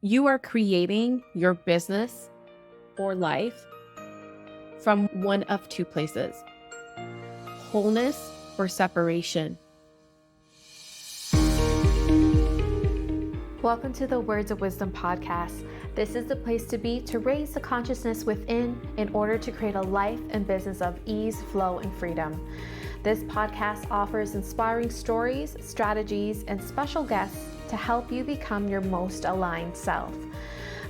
You are creating your business or life from one of two places: wholeness or separation. Welcome to the Words of Wisdom podcast. This is the place to be to raise the consciousness within in order to create a life and business of ease, flow, and freedom. This podcast offers inspiring stories, strategies, and special guests to help you become your most aligned self.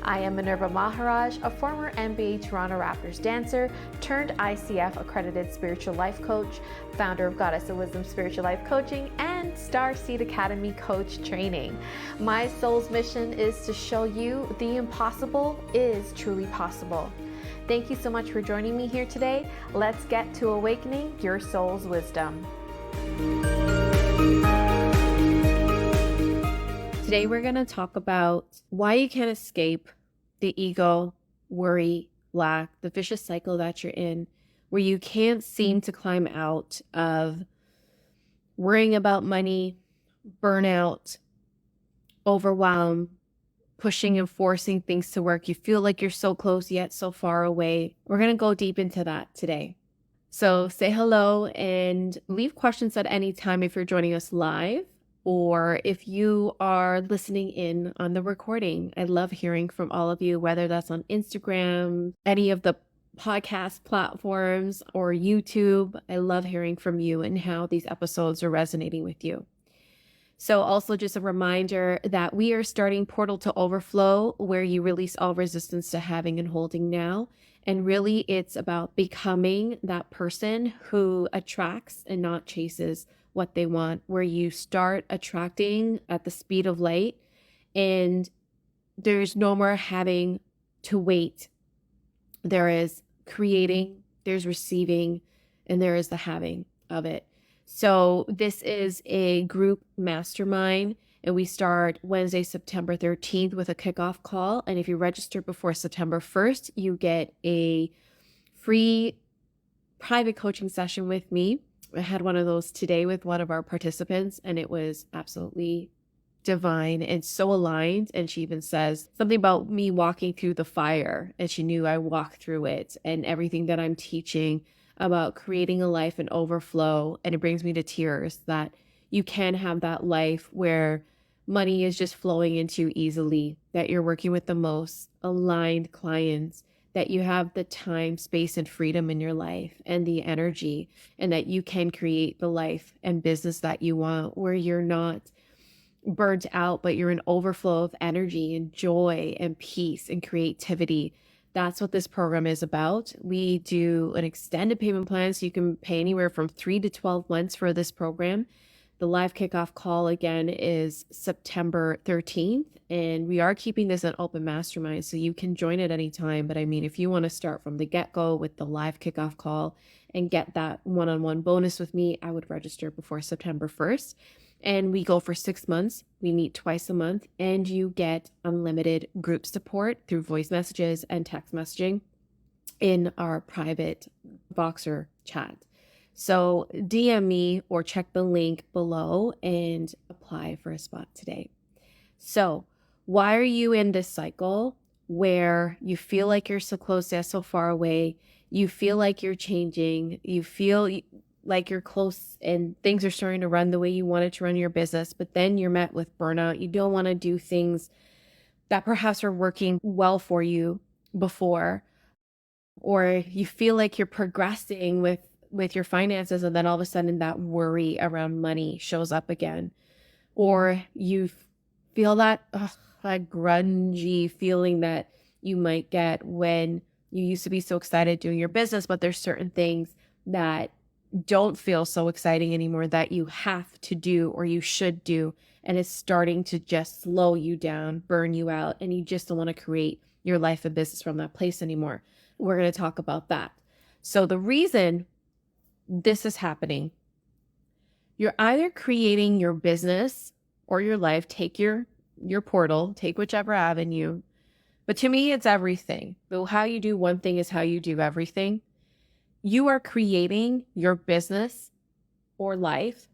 I am Minerva, a former NBA Toronto Raptors dancer turned ICF accredited spiritual life coach, founder of Goddess of Wisdom Spiritual Life Coaching, and Star Seed Academy coach training. My soul's mission is to show you the impossible is truly possible. Thank you so much for joining me here today. Let's get to awakening your soul's wisdom. Today, we're going to talk about why you can't escape the ego, worry, lack, the vicious cycle that you're in, where you can't seem to climb out of worrying about money, burnout, overwhelm, pushing and forcing things to work. You feel like you're so close yet so far away. We're going to go deep into that today. So say hello and leave questions at any time if you're joining us live, or if you are listening in on the recording. I love hearing from all of you, whether that's on Instagram, any of the podcast platforms, or YouTube. I love hearing from you and how these episodes are resonating with you. So also just a reminder that we are starting Portal to Overflow, where you release all resistance to having and holding now. And really, it's about becoming that person who attracts and not chases what they want, where you start attracting at the speed of light, and there's no more having to wait. There is creating, there's receiving, and there is the having of it. So this is a group mastermind, and we start Wednesday, September 13th with a kickoff call. And if you register before September 1st, you get a free private coaching session with me. I had one of those today with one of our participants, and it was absolutely divine and so aligned. And she even says something about me walking through the fire, and she knew I walked through it, and everything that I'm teaching about creating a life in overflow. And it brings me to tears that you can have that life where money is just flowing into you easily, that you're working with the most aligned clients, that you have the time, space, and freedom in your life and the energy, and that you can create the life and business that you want, where you're not burnt out, but you're an overflow of energy and joy and peace and creativity. That's what this program is about. We do an extended payment plan, so you can pay anywhere from 3 to 12 months for this program. The live kickoff call again is September 13th, and we are keeping this an open mastermind, so you can join at any time. But I mean, if you want to start from the get-go with the live kickoff call and get that one-on-one bonus with me, I would register before September 1st. And we go for 6 months. We meet twice a month, and you get unlimited group support through voice messages and text messaging in our private Voxer chat. So DM me or check the link below and apply for a spot today. So why are you in this cycle where you feel like you're so close yet so far away? You feel like you're changing. You feel like you're close and things are starting to run the way you wanted to run your business, but then you're met with burnout. You don't want to do things that perhaps are working well for you before, or you feel like you're progressing with your finances, and then all of a sudden that worry around money shows up again, or you feel that grungy feeling that you might get when you used to be so excited doing your business, but there's certain things that don't feel so exciting anymore that you have to do or you should do, and it's starting to just slow you down, burn you out, and you just don't want to create your life and business from that place anymore. We're going to talk about that. So the reason this is happening, you're either creating your business or your life, take your portal, take whichever avenue. But to me, it's everything. But how you do one thing is how you do everything. You are creating your business or life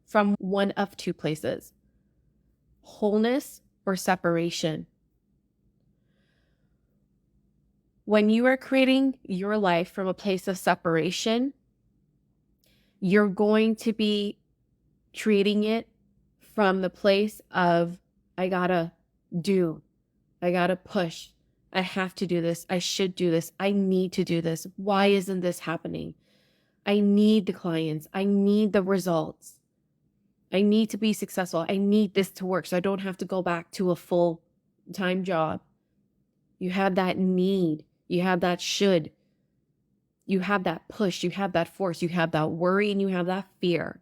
from one of two places: wholeness or separation. When you are creating your life from a place of separation, you're going to be creating it from the place of, I gotta do, I gotta push, I have to do this, I should do this, I need to do this. Why isn't this happening? I need the clients, I need the results, I need to be successful, I need this to work so I don't have to go back to a full-time job. You have that need, you have that should, you have that push, you have that force, you have that worry, and you have that fear.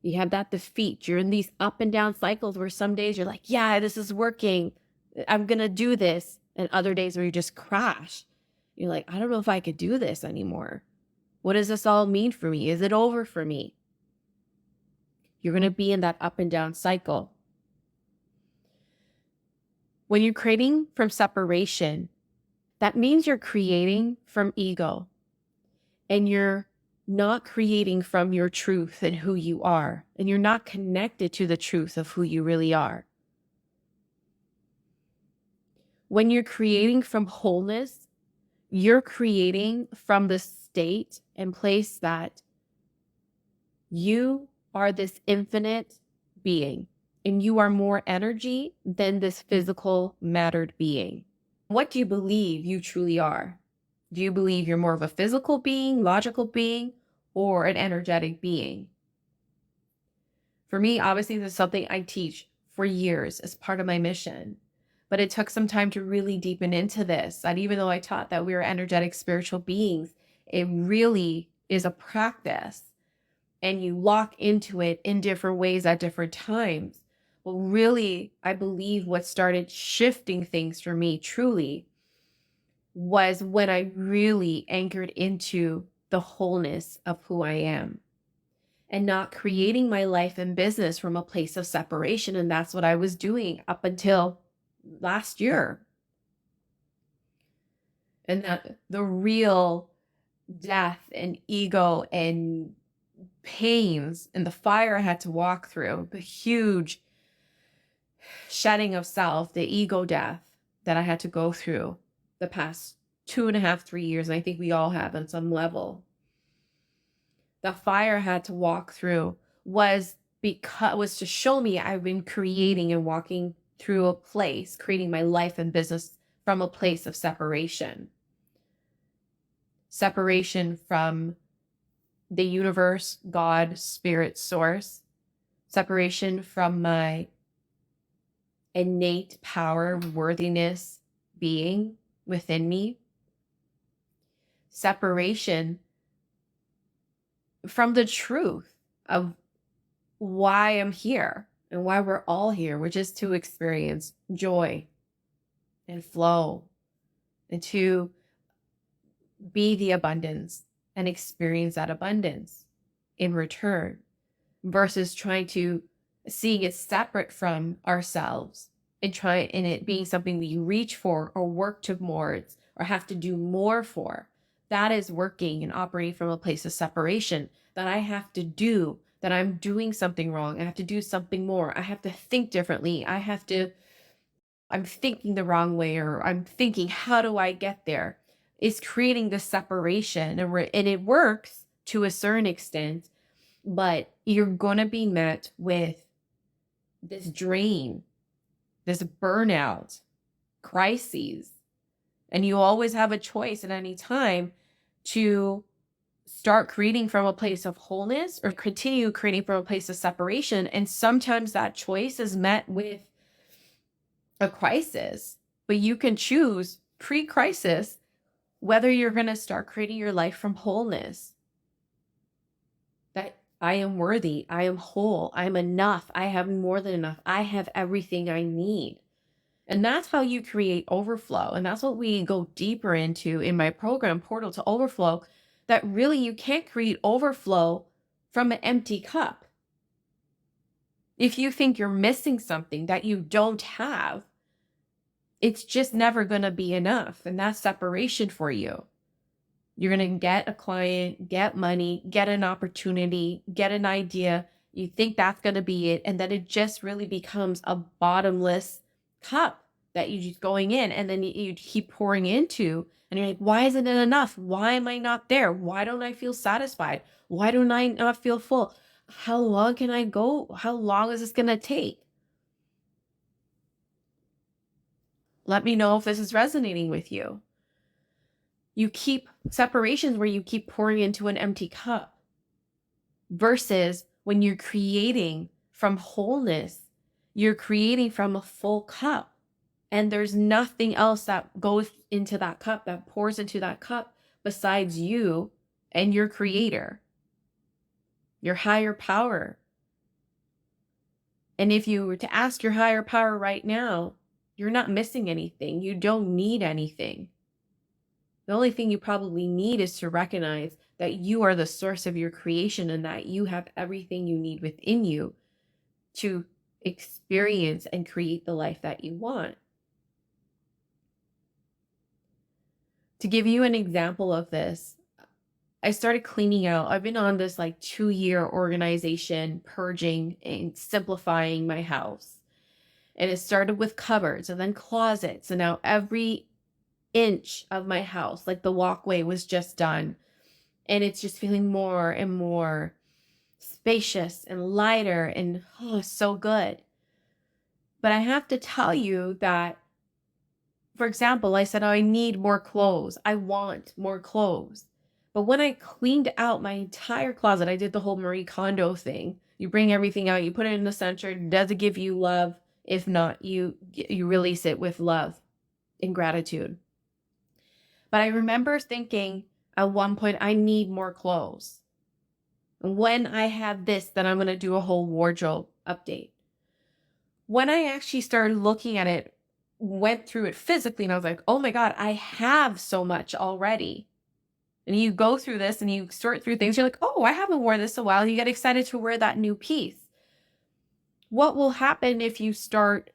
You have that defeat. You're in these up and down cycles where some days you're like, yeah, this is working, I'm going to do this. And other days where you just crash. You're like, I don't know if I could do this anymore. What does this all mean for me? Is it over for me? You're going to be in that up and down cycle. When you're creating from separation, that means you're creating from ego. And you're not creating from your truth and who you are. And you're not connected to the truth of who you really are. When you're creating from wholeness, you're creating from the state and place that you are this infinite being and you are more energy than this physical mattered being. What do you believe you truly are? Do you believe you're more of a physical being, logical being, or an energetic being? For me, obviously, this is something I teach for years as part of my mission. But it took some time to really deepen into this. And even though I taught that we are energetic spiritual beings, it really is a practice. And you lock into it in different ways at different times. Well, really, I believe what started shifting things for me truly was when I really anchored into the wholeness of who I am and not creating my life and business from a place of separation. And that's what I was doing up until last year. And that the real death and ego and pains and the fire I had to walk through, the huge shedding of self, the ego death that I had to go through the past 2.5, 3 years. And I think we all have on some level. The fire I had to walk through was to show me I've been creating and walking through a place, creating my life and business from a place of separation. Separation from the universe, God, spirit, source. Separation from my innate power, worthiness, being within me. Separation from the truth of why I'm here and why we're all here, which is to experience joy and flow and to be the abundance and experience that abundance in return versus trying to seeing it separate from ourselves and it being something we reach for or work towards or have to do more for. That is working and operating from a place of separation that I have to do, that I'm doing something wrong. I have to do something more. I have to think differently. I'm thinking the wrong way, or I'm thinking, how do I get there? It's creating this separation and it works to a certain extent, but you're going to be met with this drain, this burnout, crises. And you always have a choice at any time to start creating from a place of wholeness or continue creating from a place of separation. And sometimes that choice is met with a crisis, but you can choose pre-crisis whether you're going to start creating your life from wholeness. That I am worthy, I am whole, I'm enough, I have more than enough, I have everything I need. And that's how you create overflow. And that's what we go deeper into in my program, Portal to Overflow, that really you can't create overflow from an empty cup. If you think you're missing something that you don't have, it's just never going to be enough. And that's separation for you. You're going to get a client, get money, get an opportunity, get an idea. You think that's going to be it. And then it just really becomes a bottomless cup that you just going in, and then you keep pouring into, and you're like, why isn't it enough? Why am I not there? Why don't I feel satisfied? Why don't I not feel full? How long can I go? How long is this going to take? Let me know if this is resonating with you. You keep separations where you keep pouring into an empty cup versus when you're creating from wholeness, you're creating from a full cup. And there's nothing else that goes into that cup, that pours into that cup besides you and your creator, your higher power. And if you were to ask your higher power right now, you're not missing anything. You don't need anything. The only thing you probably need is to recognize that you are the source of your creation and that you have everything you need within you to experience and create the life that you want. To give you an example of this, I started cleaning out. I've been on this like 2-year organization, purging and simplifying my house. And it started with cupboards and then closets. And now every inch of my house, like the walkway, was just done. And it's just feeling more and more spacious and lighter and so good. But I have to tell you that, for example, I said, oh, I need more clothes. I want more clothes. But when I cleaned out my entire closet, I did the whole Marie Kondo thing. You bring everything out, you put it in the center. Does it give you love? If not, you release it with love and gratitude. But I remember thinking at one point, I need more clothes. When I have this, then I'm going to do a whole wardrobe update. When I actually started looking at it, went through it physically, and I was like, oh my God, I have so much already. And you go through this and you sort through things. You're like, oh, I haven't worn this in a while. You get excited to wear that new piece. What will happen if you start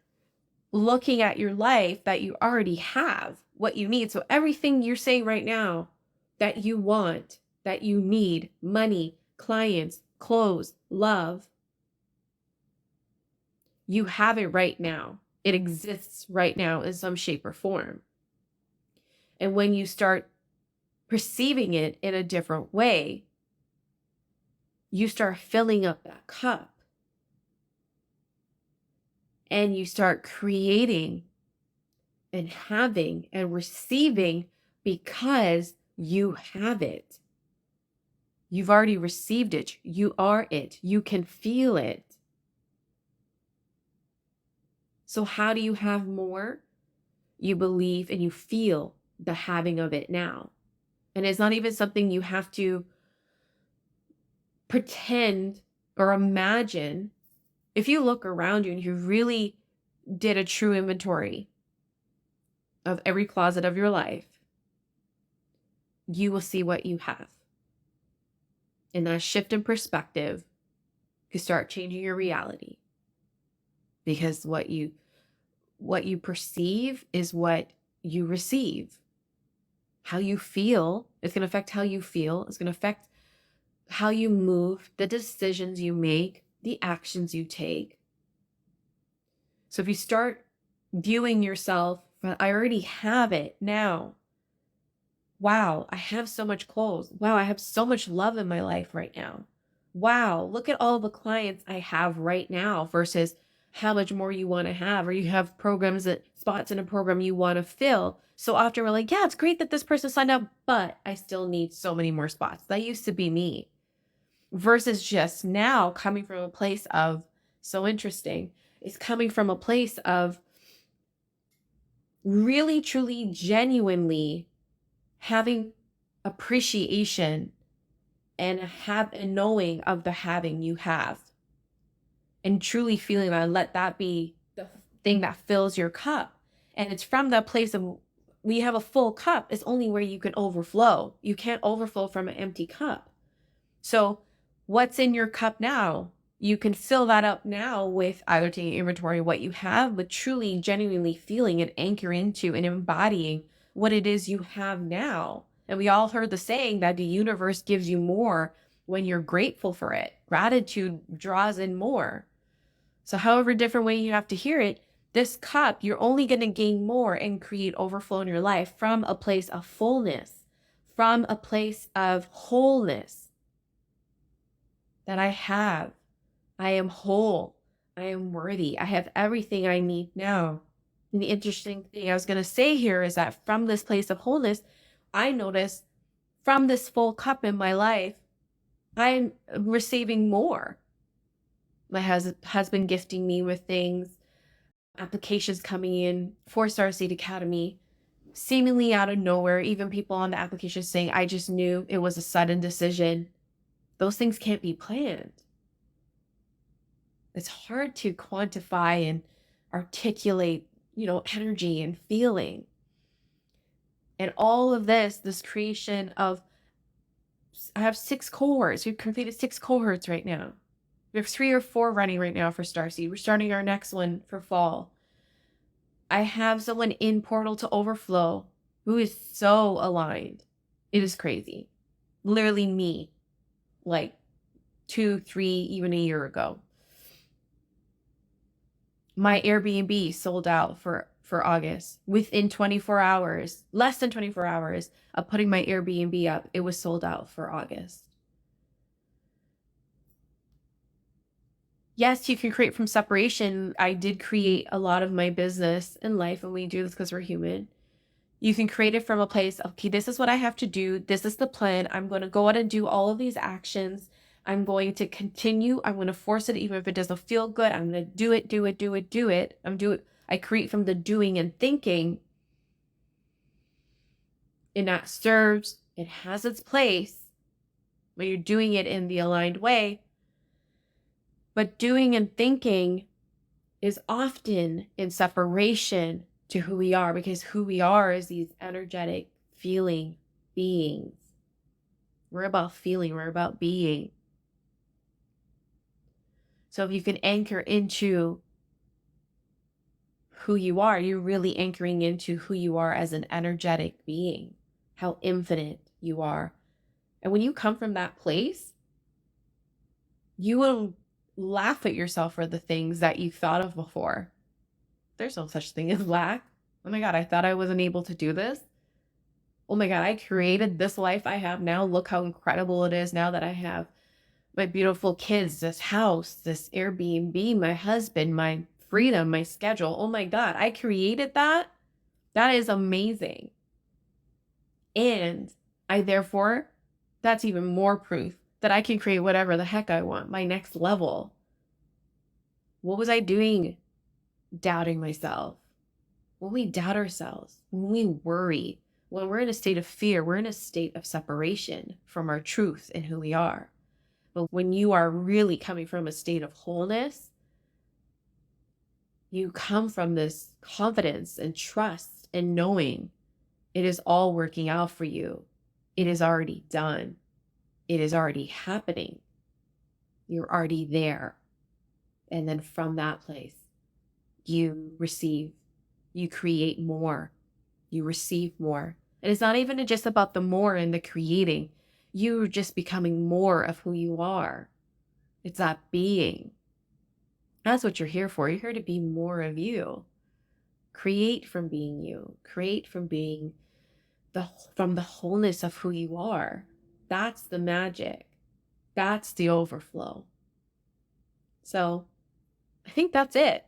looking at your life that you already have, what you need? So everything you're saying right now that you want, that you need, money, clients, clothes, love, you have it right now. It exists right now in some shape or form. And when you start perceiving it in a different way, you start filling up that cup. And you start creating and having and receiving because you have it. You've already received it. You are it. You can feel it. So how do you have more? You believe and you feel the having of it now. And it's not even something you have to pretend or imagine. If you look around you and you really did a true inventory of every closet of your life, you will see what you have. And that shift in perspective can start changing your reality. Because what you perceive is what you receive. How you feel is going to affect how you feel. It's going to affect how you move, the decisions you make, the actions you take. So if you start viewing yourself, I already have it now. Wow, I have so much clothes. Wow, I have so much love in my life right now. Wow, look at all the clients I have right now versus how much more you want to have, or you have spots in a program you want to fill. So often we're like, yeah, it's great that this person signed up, but I still need so many more spots. That used to be me. Versus just now coming from a place of, so interesting, it's coming from a place of really, truly, genuinely having appreciation and knowing of the having you have, and truly feeling that, let that be the thing that fills your cup. And it's from that place of, we have a full cup. It's only where you can overflow. You can't overflow from an empty cup. So what's in your cup now? You can fill that up now with either taking inventory of what you have, but truly, genuinely feeling and anchoring into and embodying what it is you have now. And we all heard the saying that the universe gives you more when you're grateful for it. Gratitude draws in more. So however different way you have to hear it, This cup, you're only going to gain more and create overflow in your life from a place of fullness, from a place of wholeness that I have. I am whole. I am worthy. I have everything I need now. And the interesting thing I was going to say here is that from this place of wholeness, I notice from this full cup in my life, I'm receiving more. My husband gifting me with things, applications coming in for Star Seed Academy, seemingly out of nowhere, even people on the application saying, I just knew it was a sudden decision. Those things can't be planned. It's hard to quantify and articulate, energy and feeling. And all of this creation of, I have 6 cohorts. We've completed 6 cohorts right now. We have 3 or 4 running right now for Starseed. We're starting our next one for fall. I have someone in Portal to Overflow who is so aligned. It is crazy. Literally me, like 2, 3, even a year ago. My Airbnb sold out for August. Within 24 hours, less than 24 hours of putting my Airbnb up, it was sold out for August. Yes, you can create from separation. I did create a lot of my business in life, and we do this because we're human. You can create it from a place of, okay, this is what I have to do. This is the plan. I'm going to go out and do all of these actions. I'm going to continue. I'm going to force it, even if it doesn't feel good. I'm going to do it. I create from the doing and thinking. And that serves, it has its place when you're doing it in the aligned way. But doing and thinking is often in separation to who we are, because who we are is these energetic, feeling beings. We're about feeling, we're about being. So if you can anchor into who you are, you're really anchoring into who you are as an energetic being, how infinite you are. And when you come from that place, you will laugh at yourself for the things that you thought of before. There's no such thing as lack. Oh my God, I thought I wasn't able to do this. Oh my God, I created this life I have now. Look how incredible it is now that I have my beautiful kids, this house, this Airbnb, my husband, my freedom, my schedule. Oh my God, I created that. That is amazing. And that's even more proof that I can create whatever the heck I want, my next level. What was I doing doubting myself? When we doubt ourselves, when we worry, when we're in a state of fear, we're in a state of separation from our truth and who we are. But when you are really coming from a state of wholeness, you come from this confidence and trust and knowing it is all working out for you. It is already done. It is already happening. You're already there. And then from that place, you receive, you create more, you receive more. And it's not even just about the more and the creating. You're just becoming more of who you are. It's that being. That's what you're here for. You're here to be more of you. Create from being you. Create from being from the wholeness of who you are. That's the magic. That's the overflow. So I think that's it.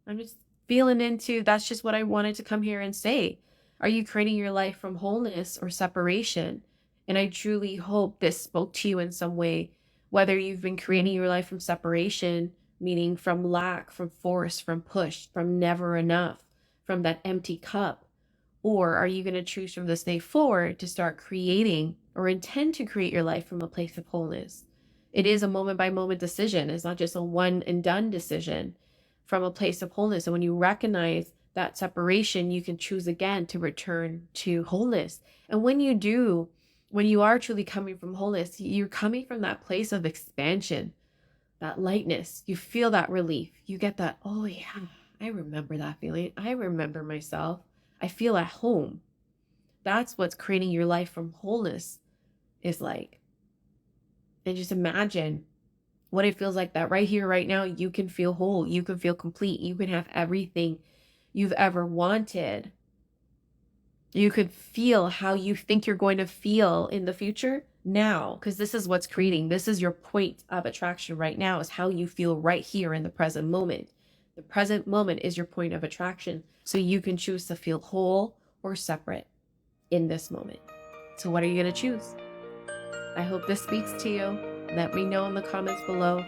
I'm just feeling into, that's just what I wanted to come here and say. Are you creating your life from wholeness or separation? And I truly hope this spoke to you in some way, whether you've been creating your life from separation, meaning from lack, from force, from push, from never enough, from that empty cup. Or are you going to choose from this day forward to start creating or intend to create your life from a place of wholeness? It is a moment by moment decision. It's not just a one and done decision, from a place of wholeness. And when you recognize that separation, you can choose again to return to wholeness. And when you do, when you are truly coming from wholeness, you're coming from that place of expansion, that lightness. You feel that relief. You get that, oh yeah, I remember that feeling. I remember myself. I feel at home. That's what's creating your life from wholeness is like. And just imagine what it feels like that right here, right now, you can feel whole, you can feel complete, you can have everything you've ever wanted. You could feel how you think you're going to feel in the future now, because this is what's creating. This is your point of attraction right now, is how you feel right here in the present moment. The present moment is your point of attraction. So you can choose to feel whole or separate in this moment. So what are you going to choose? I hope this speaks to you. Let me know in the comments below.